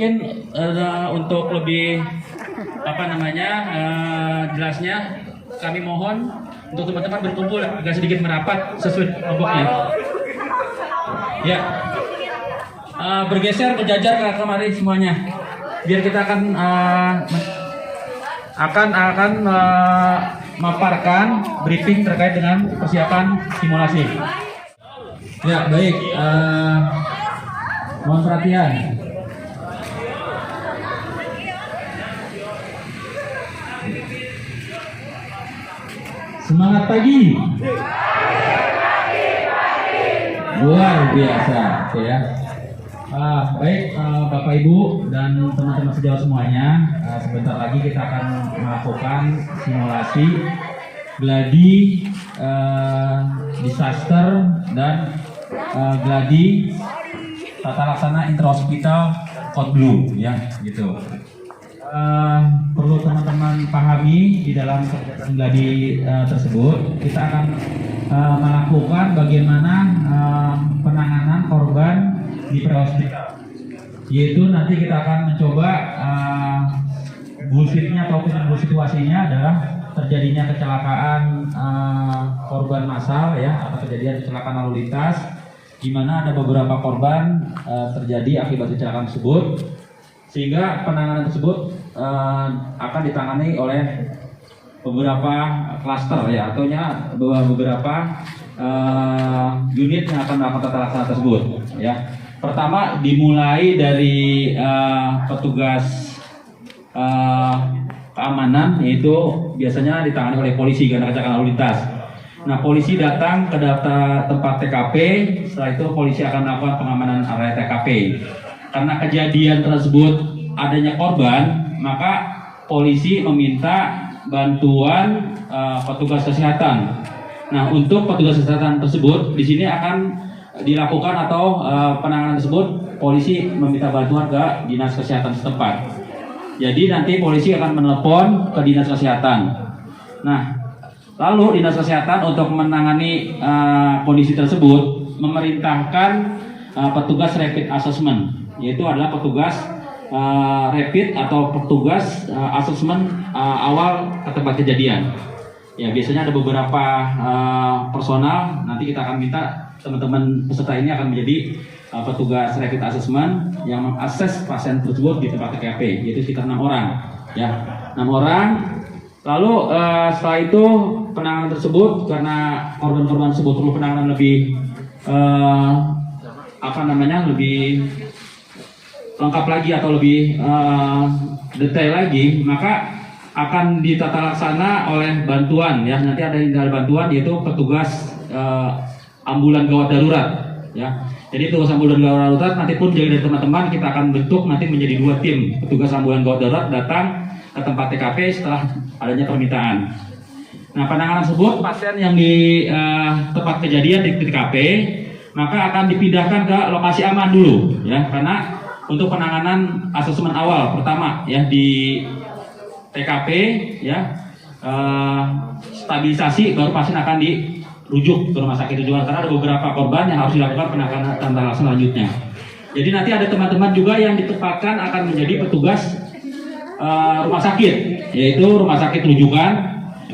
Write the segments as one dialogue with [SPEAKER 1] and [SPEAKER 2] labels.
[SPEAKER 1] Mungkin untuk lebih jelasnya kami mohon untuk teman-teman berkumpul agak sedikit merapat sesuai kelompoknya. Ya, bergeser berjajar ke kemari semuanya. Biar kita akan memaparkan briefing terkait dengan persiapan simulasi. Ya, baik. Mohon perhatian. Semangat pagi. Luar biasa, ya. Baik, Bapak Ibu dan teman-teman sejauh semuanya, sebentar lagi kita akan melakukan simulasi gladi disaster dan gladi tata laksana intrahospital code blue, ya, gitu. Perlu teman-teman pahami di dalam kegiatan gladi tersebut kita akan melakukan bagaimana penanganan korban di prehospital, yaitu nanti kita akan mencoba bullshitnya ataupun situasinya adalah terjadinya kecelakaan korban massal, ya, atau kejadian kecelakaan lalu lintas di mana ada beberapa korban terjadi akibat kecelakaan tersebut, sehingga penanganan tersebut akan ditangani oleh beberapa klaster, ya, ataunya beberapa unit yang akan melakukan tata laksana tersebut, ya. Pertama dimulai dari petugas keamanan, yaitu biasanya ditangani oleh polisi karena kecelakaan lalu lintas. Nah, polisi datang ke tempat TKP, setelah itu polisi akan melakukan pengamanan area TKP. Karena kejadian tersebut adanya korban, maka polisi meminta bantuan petugas kesehatan. Nah, untuk petugas kesehatan tersebut di sini akan dilakukan atau penanganan tersebut polisi meminta bantuan ke dinas kesehatan setempat. Jadi nanti polisi akan menelpon ke dinas kesehatan. Nah, lalu dinas kesehatan untuk menangani kondisi tersebut memerintahkan petugas rapid assessment, yaitu adalah petugas rapid atau petugas asesmen awal ke tempat kejadian. Ya, biasanya ada beberapa personal. Nanti kita akan minta teman-teman peserta ini akan menjadi petugas rapid assessment yang mengakses pasien tersebut di tempat TKP, yaitu sekitar 6 orang. Ya, 6 orang. Lalu setelah itu penanganan tersebut, karena korban-korban tersebut perlu penanganan lebih lebih lengkap lagi atau lebih detail lagi, maka akan ditata laksana oleh bantuan, ya. Nanti ada bantuan, yaitu petugas ambulan gawat darurat, ya. Jadi petugas ambulan gawat darurat nanti pun jadi dari teman-teman kita akan bentuk nanti menjadi 2 tim. Petugas ambulan gawat darurat datang ke tempat TKP setelah adanya permintaan. Nah, penanganan tersebut pasien yang di tempat kejadian di TKP maka akan dipindahkan ke lokasi aman dulu, ya, karena untuk penanganan asesmen awal pertama, ya, di TKP, ya, stabilisasi, baru pasien akan dirujuk ke rumah sakit tujuan karena ada beberapa korban yang harus dilakukan penanganan tata laksana selanjutnya. Jadi nanti ada teman-teman juga yang ditempatkan akan menjadi petugas rumah sakit, yaitu rumah sakit rujukan.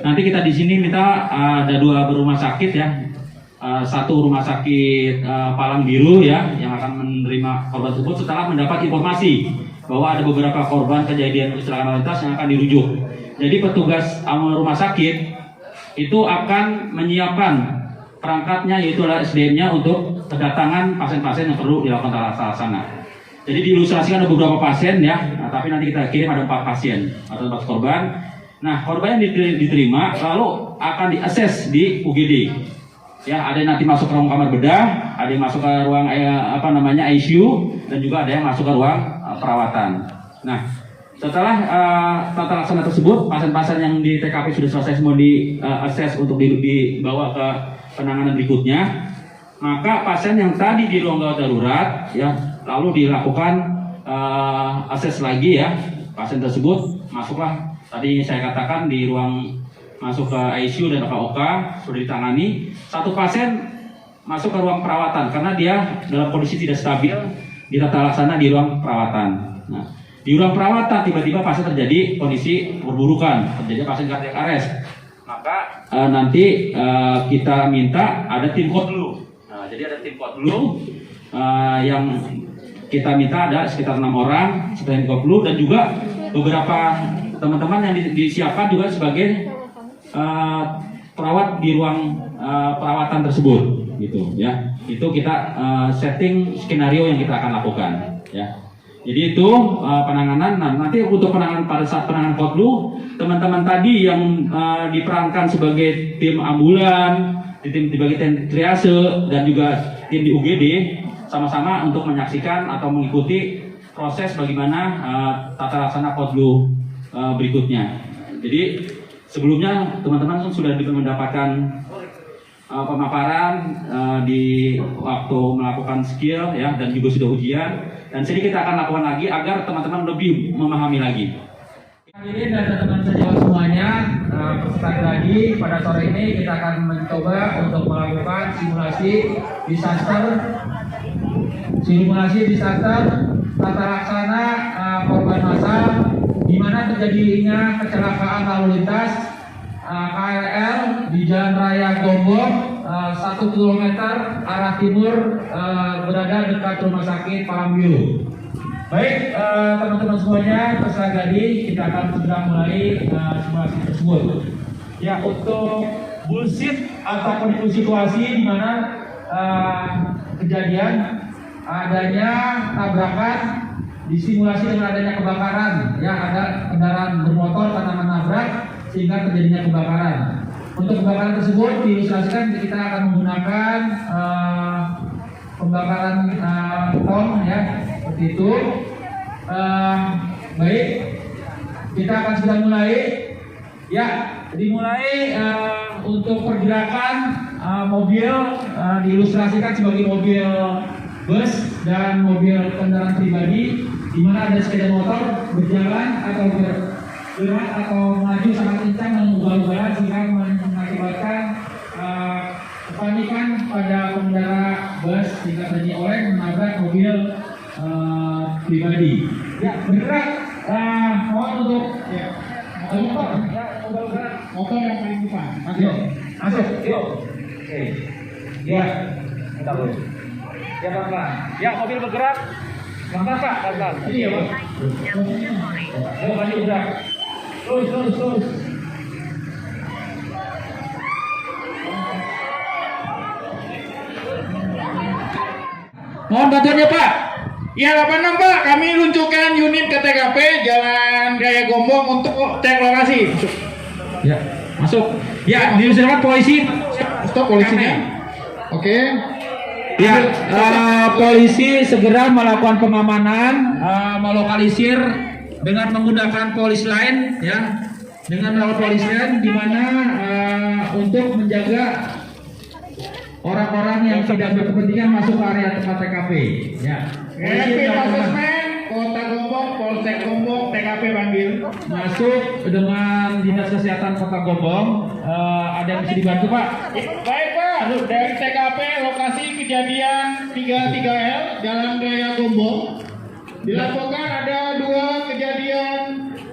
[SPEAKER 1] Nanti kita di sini minta ada 2 rumah sakit, ya. Satu rumah sakit Palang Biru, ya, yang akan menerima korban tersebut setelah mendapat informasi bahwa ada beberapa korban kejadian kecelakaan lalu lintas yang akan dirujuk. Jadi petugas rumah sakit itu akan menyiapkan perangkatnya, yaitu adalah SDM-nya untuk kedatangan pasien-pasien yang perlu dilakukan tata laksana. Jadi diilustrasikan ada beberapa pasien, ya, tapi nanti kita kirim ada 4 pasien atau 4 korban. Nah, korban yang diterima lalu akan diakses di UGD. Ya, ada yang nanti masuk ke ruang kamar bedah, ada yang masuk ke ruang ICU, dan juga ada yang masuk ke ruang perawatan. Nah, setelah tata laksana tersebut, pasien-pasien yang di TKP sudah selesai semua diakses untuk dibawa ke penanganan berikutnya, maka pasien yang tadi di ruang gawat darurat, ya, lalu dilakukan akses lagi, ya. Pasien tersebut masuklah, tadi saya katakan di ruang masuk ke ICU dan OK sudah ditangani. Satu pasien masuk ke ruang perawatan karena dia dalam kondisi tidak stabil, ditata laksana di ruang perawatan. Nah, di ruang perawatan tiba-tiba pasien terjadi kondisi perburukan, terjadi pasien cardiac arrest. Maka nanti kita minta ada tim code dulu. Nah, jadi ada tim code dulu yang kita minta ada sekitar 6 orang, sekitar tim code dulu, dan juga beberapa teman-teman yang disiapkan juga sebagai perawat di ruang perawatan tersebut, gitu ya. Itu kita setting skenario yang kita akan lakukan, ya. Jadi itu penanganan. Nah, nanti untuk penanganan pada saat penanganan koplu, teman-teman tadi yang diperankan sebagai tim ambulan, tim di bagian triase dan juga tim di UGD sama-sama untuk menyaksikan atau mengikuti proses bagaimana tata laksana koplu berikutnya. Jadi sebelumnya teman-teman sudah mendapatkan pemaparan di waktu melakukan skill ya, dan juga sudah ujian, dan sini kita akan lakukan lagi agar teman-teman lebih memahami lagi. Hadirin dan teman-teman sejawat semuanya, sekali lagi pada sore ini kita akan mencoba untuk melakukan simulasi disaster tata laksana korban massal di mana terjadinya kecelakaan lalu lintas KRL di Jalan Raya Gombong 1 km arah timur berada dekat Rumah Sakit Palambiru. Baik, teman-teman semuanya, sekali lagi kita akan segera mulai simulasi tersebut. Ya, untuk bullshit atau situasi di mana kejadian adanya tabrakan disimulasi dengan adanya kebakaran, ya, ada kendaraan bermotor karena menabrak sehingga terjadinya kebakaran. Untuk kebakaran tersebut diilustrasikan kita akan menggunakan pembakaran tong, ya, seperti itu. Baik, kita akan sudah mulai, ya. Dimulai untuk pergerakan mobil diilustrasikan sebagai mobil bus dan mobil kendaraan pribadi, di mana ada sepeda motor berjalan atau bergerak atau maju sangat kencang dan ugal-ugalan sehingga mengakibatkan kepanikan pada pengendara bus sehingga terjadi oleh menabrak mobil pribadi. Ya, bergerak. Mohon untuk motor yang paling depan. Masuk. Yuk. Oke. Ya. Bentar dulu. Ya, pelan-pelan. Ya, mobil bergerak. Pelan-pelan, Pak. Pelan-pelan. Ini ya, Pak. Ayo, maju bergerak. Terus. Mohon bantuannya, Pak.
[SPEAKER 2] Ya, 86 Pak, kami luncurkan unit ke TKP Jalan Raya Gombong untuk cek lokasi.
[SPEAKER 1] Ya, masuk. Ya, diusulkan polisi.
[SPEAKER 2] Stop polisinya. Oke.
[SPEAKER 1] Ya, polisi segera melakukan pengamanan, melokalisir dengan menggunakan polis lain, ya, dengan melakukan polis lain, di mana untuk menjaga orang-orang yang tidak berkepentingan masuk ke area tempat TKP. Ya.
[SPEAKER 2] Rapid Assessment Kota Gombong, Polsek Gombong, TKP panggil.
[SPEAKER 1] Masuk dengan Dinas Kesehatan Kota Gombong. Ada yang bisa dibantu, Pak?
[SPEAKER 2] Baik Pak, dari TKP lokasi kejadian 33L Jalan Raya Gombong dilaporkan ada 2 kejadian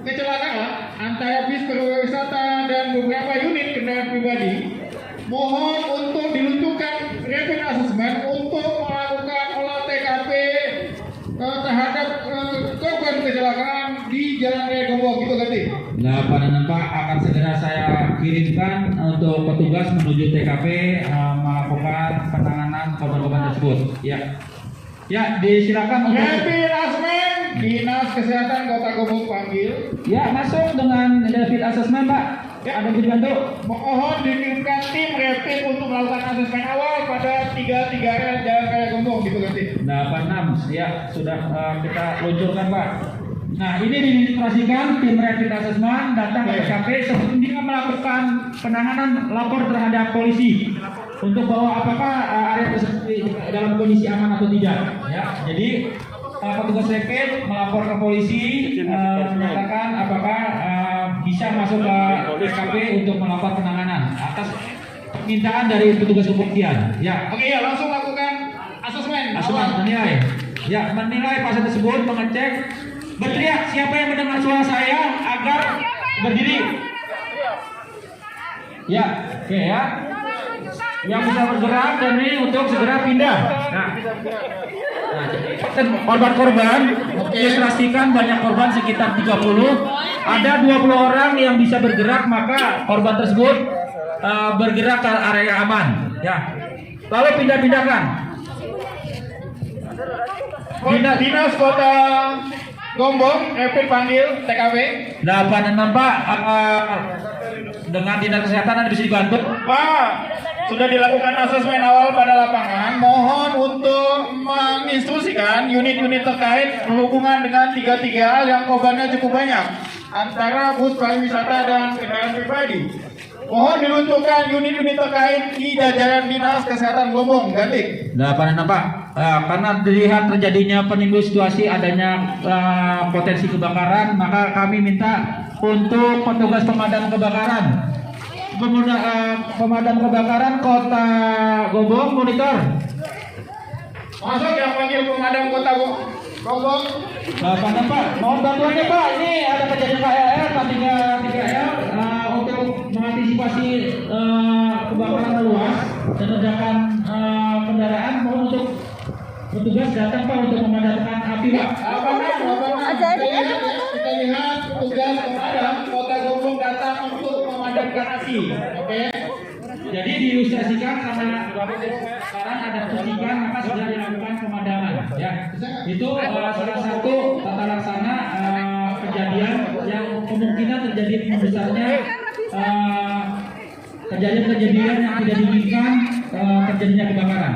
[SPEAKER 2] kecelakaan antara bis pariwisata dan beberapa unit kendaraan pribadi. Mohon untuk diluncurkan rapid assessment untuk melakukan olah TKP terhadap korban kecelakaan di Jalan Raya Gombong, gitu ganti.
[SPEAKER 1] Nah, Pak akan segera saya kirimkan untuk petugas menuju TKP melakukan penanganan korban-korban tersebut. Ya, ya, disilakan untuk
[SPEAKER 2] Rapid assessment Dinas Kesehatan Kota Gombong panggil.
[SPEAKER 1] Ya, masuk dengan rapid assessment, Pak. Ya, ada yang bisa dibantu?
[SPEAKER 2] Mohon dikirimkan tim rapid untuk melakukan asesmen awal pada 33R Jalan Raya Gombong, gitu ganti.
[SPEAKER 1] 86, ya, sudah kita luncurkan, Pak. Nah, ini diilustrasikan tim rapid assessment datang ke TKP sebelum dia melakukan penanganan lapor terhadap polisi untuk bahwa apakah area tersebut dalam kondisi aman atau tidak. Ya, jadi petugas rapid melapor ke polisi menyatakan apakah bisa masuk ke TKP untuk melakukan penanganan atas permintaan dari petugas kepolisian. Ya.
[SPEAKER 2] Oke, ya, langsung lakukan asesmen.
[SPEAKER 1] Asesmen menilai. Ya, menilai pasien tersebut, mengecek berteriak siapa yang mendengar suara saya agar berdiri. Ya, oke ya. Yang bisa bergerak dan ini untuk segera pindah. Nah, korban-korban, ilustrasikan banyak korban sekitar 30. Ada 20 orang yang bisa bergerak, maka korban tersebut bergerak ke area aman. Ya, lalu pindah-pindahkan.
[SPEAKER 2] Dinas Kota Gombong, Epi panggil TKP.
[SPEAKER 1] 86 Pak, dengan dinas kesehatan Anda bisa dibantu.
[SPEAKER 2] Pak, sudah dilakukan asesmen awal pada lapangan. Mohon untuk menginstruksikan unit-unit terkait berhubungan dengan 3 yang korbannya cukup banyak, antara bus pariwisata dan kendaraan pribadi. Mohon diluncurkan unit-unit terkait di jajaran Dinas Kesehatan Gombong, Gantik.
[SPEAKER 1] 86 Pak, karena dilihat terjadinya penimbul situasi adanya potensi kebakaran, maka kami minta untuk petugas pemadam kebakaran, pemadam kebakaran Kota Gombong monitor.
[SPEAKER 2] Masuk yang panggil pemadam Kota Gombong.
[SPEAKER 1] 86 Pak, mohon bantuannya Pak. Ini ada kejadian KLR 3L untuk mengantisipasi kebakaran luas dan ledakan kendaraan. Mohon untuk petugas datang Pak untuk memadamkan api Pak.
[SPEAKER 2] Kita lihat petugas pemadam Kota Gombong datang untuk memadamkan api. Oke.
[SPEAKER 1] Jadi diilustrasikan karena sekarang ada percikan maka sudah dilakukan pemadaman. Ya, itu salah satu tata laksana kejadian yang kemungkinan terjadi besarnya kejadian-kejadian yang tidak diinginkan terjadinya kebakaran.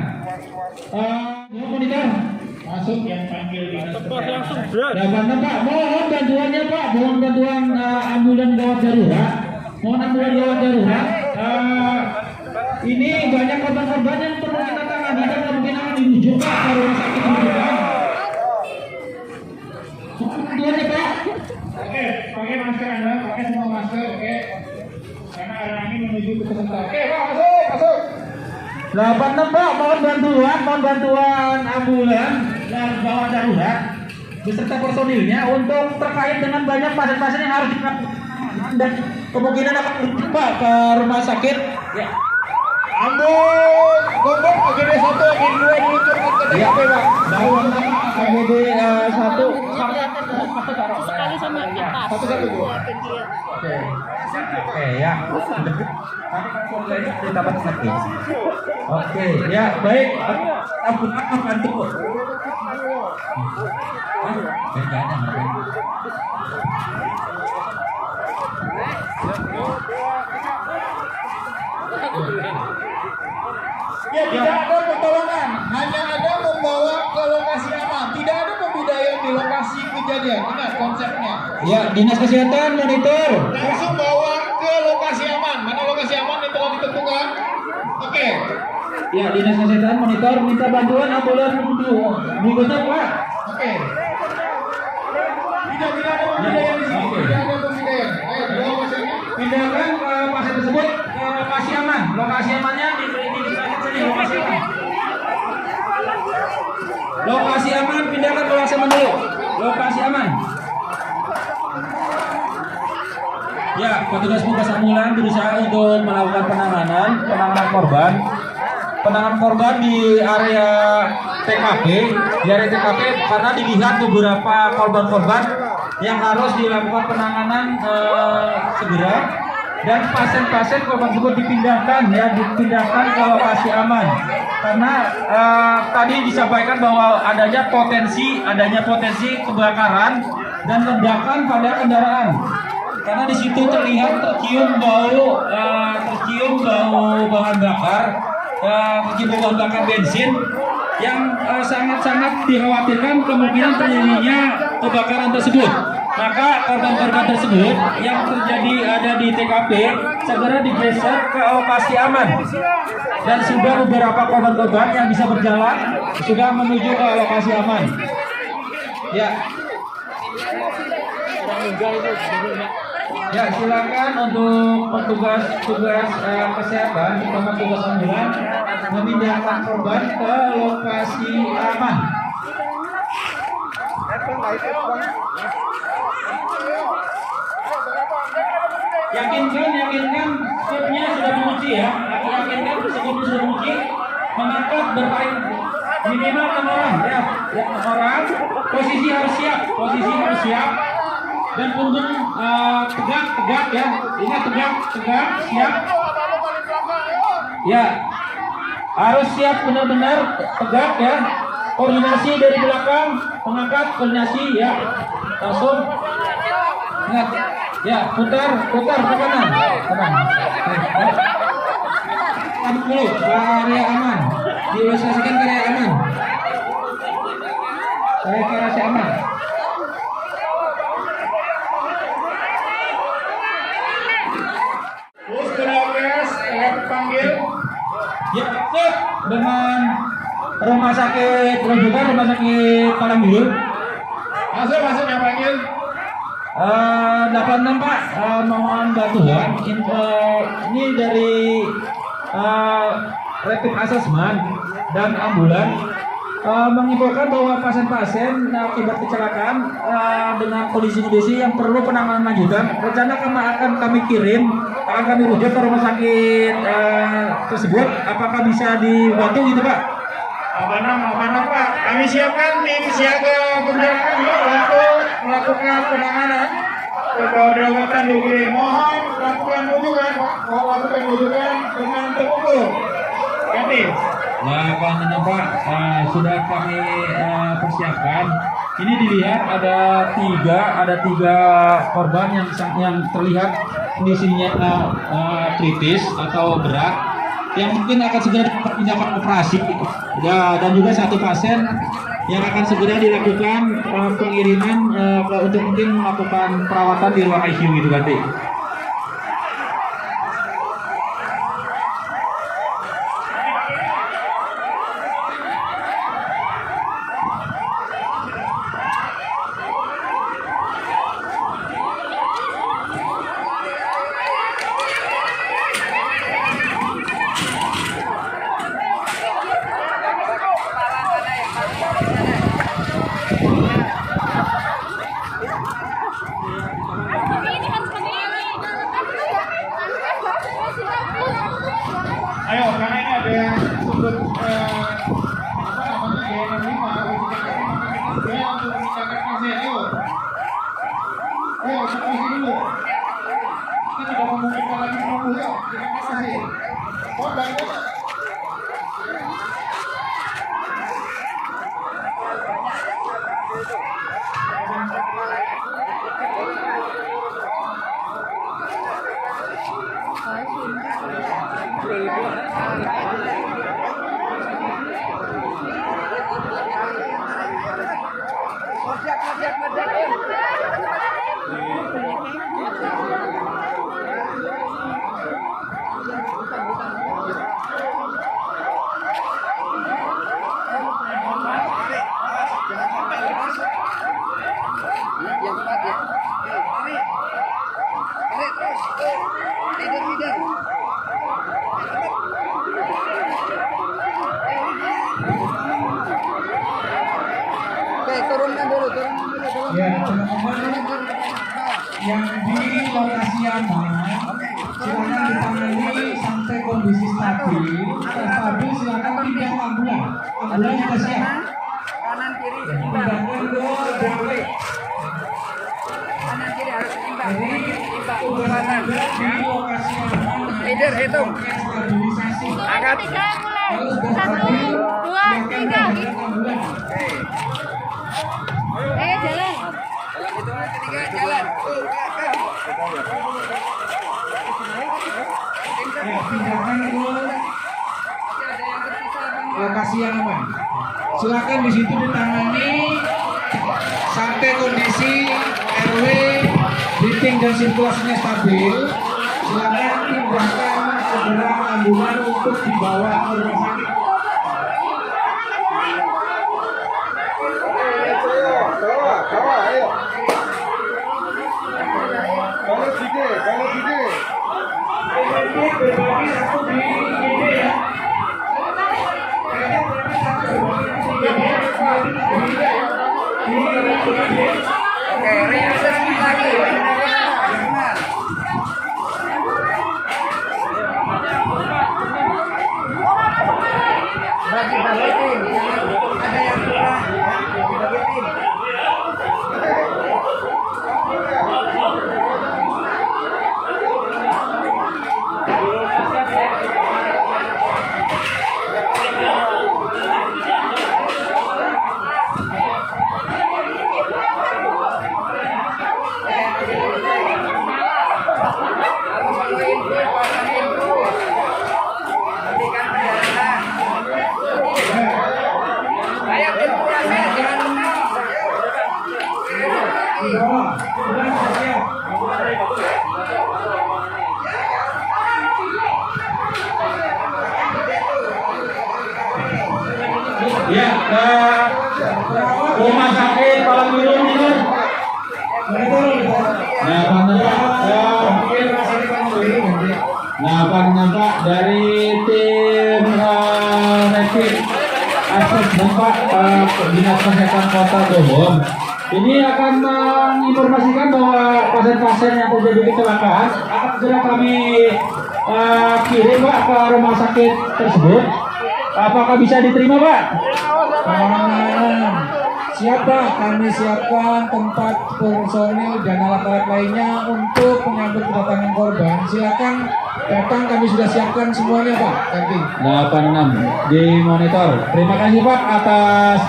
[SPEAKER 1] Monitor
[SPEAKER 2] Masuk yang panggil dinas kesehatan.
[SPEAKER 1] Pak, mohon bantuannya Pak, mohon bantuan ambulan gawat darurat. Mohon ambulan gawat darurat. Ini banyak korban-korban yang perlu kita tangani dan kemungkinan akan dirujuk Pak ke rumah sakit rujukan. Mohon bantuannya Pak.
[SPEAKER 2] Oke, pakai masker Anda, pakai semua masker, oke. Karena arah angin menuju ke sebentar. Oke, Pak, masuk.
[SPEAKER 1] 86 Pak, mohon bantuan ambulan dan gawat darurat beserta personilnya untuk terkait dengan banyak pasien-pasien yang harus dilakukan dan kemungkinan akan merujuk Pak ke rumah sakit. Ya.
[SPEAKER 2] Ambul Gombong AGD 1, AGD 2 diluncurkan ke TKP, Pak.
[SPEAKER 1] AGD 1
[SPEAKER 3] sekali sama kita.
[SPEAKER 2] Satu-satu, Bu.
[SPEAKER 1] Oke ya. Kita lagi. Oke ya baik. Aku akan bantu.
[SPEAKER 2] Ya, tidak ada pertolongan, hanya ada membawa ke lokasi aman. Tidak ada pembudayaan di lokasi kejadian. Ingat konsepnya.
[SPEAKER 1] Ya, dinas kesehatan monitor.
[SPEAKER 2] Langsung bawa ke lokasi aman. Mana lokasi aman yang telah ditentukan? Oke.
[SPEAKER 1] Ya, dinas kesehatan monitor minta bantuan ambulan dulu. Minggunya Pak.
[SPEAKER 2] Oke. Tidak ada pembudayaan di sini. Tidak ada pembudayaan. Ayo, bawa pasiennya.
[SPEAKER 1] Pindahkan pasien tersebut ke lokasi aman. Lokasi amannya di lokasi aman. Lokasi aman, pindahkan ke lokasi aman dulu. Lokasi aman. Ya, petugas ambulan berusaha untuk melakukan penanganan korban. Penanganan korban di area TKP, karena dilihat beberapa korban-korban yang harus dilakukan penanganan segera dan pasien-pasien korban tersebut dipindahkan ke lokasi aman karena tadi disampaikan bahwa adanya potensi kebakaran dan ledakan pada kendaraan karena di situ tercium bau bahan bakar, bahan bakar bensin yang sangat-sangat dikhawatirkan kemungkinan terjadinya kebakaran tersebut. Maka korban-korban tersebut yang terjadi ada di TKP segera digeser ke lokasi aman. Dan sudah beberapa korban-korban yang bisa berjalan sudah menuju ke lokasi aman. Ya. Ya, silakan untuk petugas kesehatan, terutama petugas ambulan memindahkan korban ke lokasi aman. Yakinkan stepnya sudah menguji ya. Yakinkan sebelumnya sudah menguji. Mengangkat berbaring minimal 6 orang ya. 6 orang. Posisi harus siap. Dan punggung tegak ya. Ingat tegak, siap. Ya. Harus siap benar-benar tegak ya. Koordinasi dari belakang, mengangkat koordinasi ya. Langsung. Ingat. Ya, putar ke kanan. Tarik dulu ke area aman. Diilustrasikan ke area aman. Tarik ke area aman.
[SPEAKER 2] Terus Kenakas panggil.
[SPEAKER 1] Ya, cek dengan rumah sakit rujukan rumah sakit Palangburu.
[SPEAKER 2] Masuk yang panggil.
[SPEAKER 1] 86 Pak, mohon bantuan. Ini dari rapid assessment dan ambulan menginfokan bahwa pasien-pasien akibat kecelakaan dengan kondisi-kondisi yang perlu penanganan lanjutan. Rencana akan kami kirim, akan kami rujuk ke rumah sakit tersebut. Apakah bisa dibantu gitu Pak?
[SPEAKER 2] Mana Pak? Kami siapkan tim siaga bencana untuk melakukan penanganan. Kedaulatan negeri mohon lakukan rujukan Pak. Mohon lakukan rujukan dengan terpukul. Ganti.
[SPEAKER 1] Nah, Pak, sudah kami persiapkan. Ini dilihat ada tiga korban yang terlihat kondisinya kritis atau berat, yang mungkin akan segera tindakan operasi. Dan juga satu pasien yang akan segera dilakukan pengiriman untuk mungkin melakukan perawatan di ruang ICU gitu ganti.
[SPEAKER 2] Ayo, karena ini ada sumber apa namanya gaya 65 gaya untuk meningkatkan pasien. Ayo sampai sini dulu. Kita tidak memungkinkan lagi menunggu ya. Terima kasih. Korban. Ya, teman-teman yang di lokasi aman, silakan ditangani sampai kondisi stabil. Silakan pindah ke ambulan. Ambulan sudah siap.
[SPEAKER 4] Kanan kiri
[SPEAKER 2] Pindahkan ke DAW.
[SPEAKER 4] kanan kiri harus seimbang.
[SPEAKER 2] Jadi
[SPEAKER 4] Seimbang
[SPEAKER 2] tugas
[SPEAKER 4] kekuatan.
[SPEAKER 2] Anda di lokasi aman.
[SPEAKER 4] Leader hitung.
[SPEAKER 2] Stabilisasi.
[SPEAKER 4] Angkat.
[SPEAKER 3] 3 mulai.
[SPEAKER 2] Kalau sudah
[SPEAKER 3] 1,
[SPEAKER 2] stabil,
[SPEAKER 3] 2,
[SPEAKER 2] silakan
[SPEAKER 3] 3.
[SPEAKER 2] pindah ke ambulan.
[SPEAKER 3] Jalan.
[SPEAKER 4] Dalam hitungan ketiga jalan.
[SPEAKER 2] Ya, pindahkan ke
[SPEAKER 4] Masih ada yang tersisa apa enggak?
[SPEAKER 2] lokasi yang aman. Silakan di situ ditangani sampai kondisi RW, breathing dan sirkulasinya stabil. Silakan pindahkan segera ambulan untuk dibawa ke rumah sakit. Berbagi satu di ini ya. Ini
[SPEAKER 4] Oke, readjustment lagi. Benar. Bagi-bagiin, ada yang kurang, ya, bagi-bagiin.
[SPEAKER 1] Ya, rumah sakit Palang Biru ini. Nah, Pak dari tim Rapid Assessment Pak Dinas Kesehatan Kota Gobong ini akan menginformasikan bahwa pasien-pasien yang terjadi kecelakaan akan segera kami kirim Pak ke rumah sakit tersebut. Apakah bisa diterima Pak?
[SPEAKER 5] Siap Pak, kami siapkan tempat personil dan alat-alat lainnya untuk menyambut kedatangan korban. Silakan datang, kami sudah siapkan semuanya Pak. Nanti
[SPEAKER 1] 86 di monitor. Terima kasih Pak atas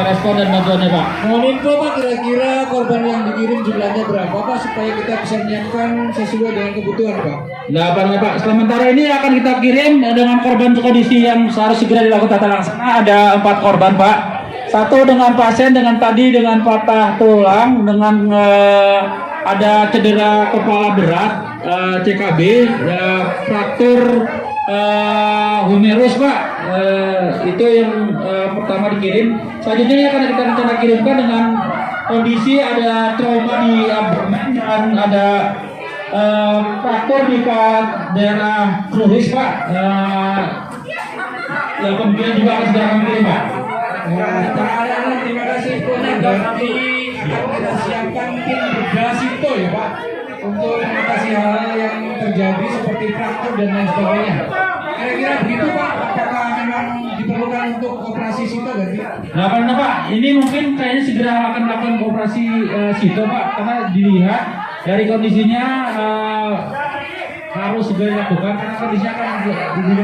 [SPEAKER 1] respon dan bantuannya Pak.
[SPEAKER 5] mohon info Pak, kira-kira korban yang dikirim jumlahnya berapa Pak, supaya kita bisa menyiapkan sesuai dengan kebutuhan Pak.
[SPEAKER 1] 8 Pak. Sementara ini akan kita kirim dengan korban kondisi yang harus segera dilakukan tata laksana. Ada 4 korban Pak. 1 dengan pasien dengan patah tulang, dengan ada cedera kepala berat, CKB, fraktur humerus Pak. Itu yang pertama dikirim. Selanjutnya akan kita rencana kirimkan dengan kondisi ada trauma di abdomen dan ada fraktur di daerah kruris Pak. Ya kemudian juga akan segera kami kirim Pak.
[SPEAKER 5] Terima kasih infonya, dan kami akan kita siapkan tim bergasito ya Pak, untuk mengatasi hal yang terjadi seperti fraktur dan lain sebagainya. Kira-kira begitu Pak, apakah memang diperlukan untuk operasi sito ganti?
[SPEAKER 1] Nah Pak, ini mungkin kayaknya segera akan melakukan operasi sito Pak, karena dilihat dari kondisinya harus segera dilakukan karena kondisinya akan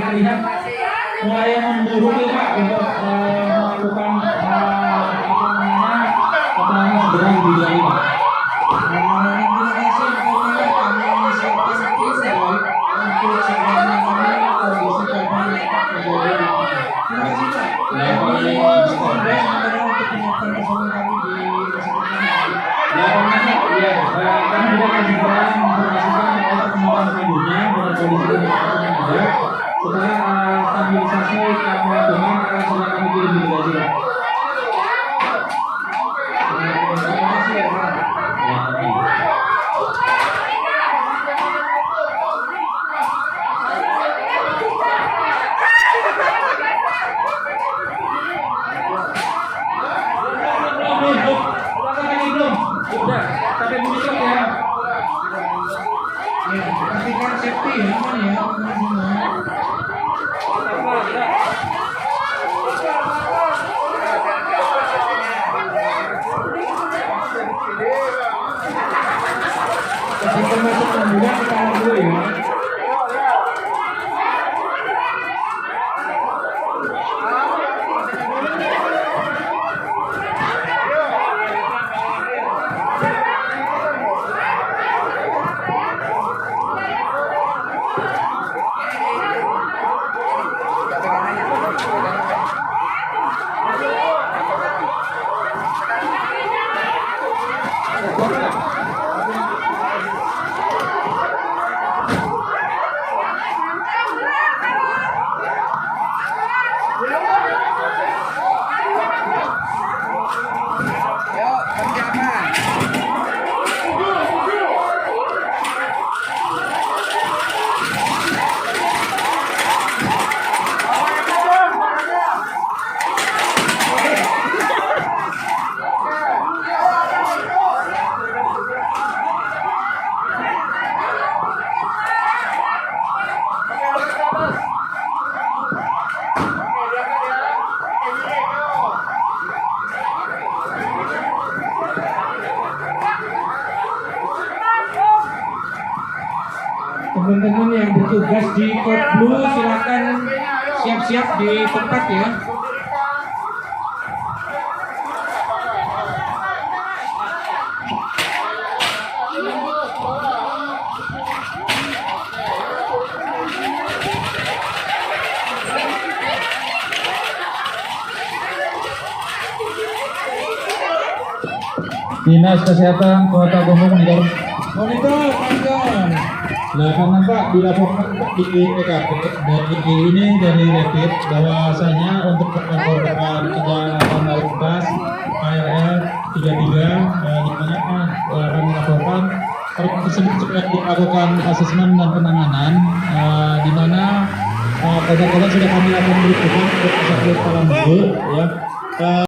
[SPEAKER 1] terlihat mulai memburuk Pak untuk melakukan keterangan segera dibilangin Pak.
[SPEAKER 5] Terima kasih infonya, kami siapkan tim baik untuk segera menangani kondisi korban yang terjadi. Terima kasih Pak. Kami standby sementara untuk menyiapkan personil kami di rumah sakit kami.
[SPEAKER 1] Kami juga akan segera menginformasikan terkait perkembangan selanjutnya dengan kondisi yang ada. Setelah stabilisasi kamar Tuhan akan segera kami kirim di Gaji Pak.
[SPEAKER 5] Terima kasih ya Pak.
[SPEAKER 1] Udah, sampai monitor ya.
[SPEAKER 5] Ya, pastikan safety ya, aman ya, teman-teman semua. teman-teman yang bertugas di Kod Blue silakan siap-siap di tempat ya.
[SPEAKER 2] Dinas Kesehatan Kota Gombong monitor.
[SPEAKER 5] Monitor.
[SPEAKER 2] Nah, karena Pak dilaporkan Pak di TKP dari ini dari Rapid bahwasanya untuk korban kejahatan lalu lintas KRL 33 di mana akan melaporkan korban tersebut sudah dilakukan asesmen dan penanganan di mana korban-korban sudah kami lakukan berikutnya untuk sakit dalam ya.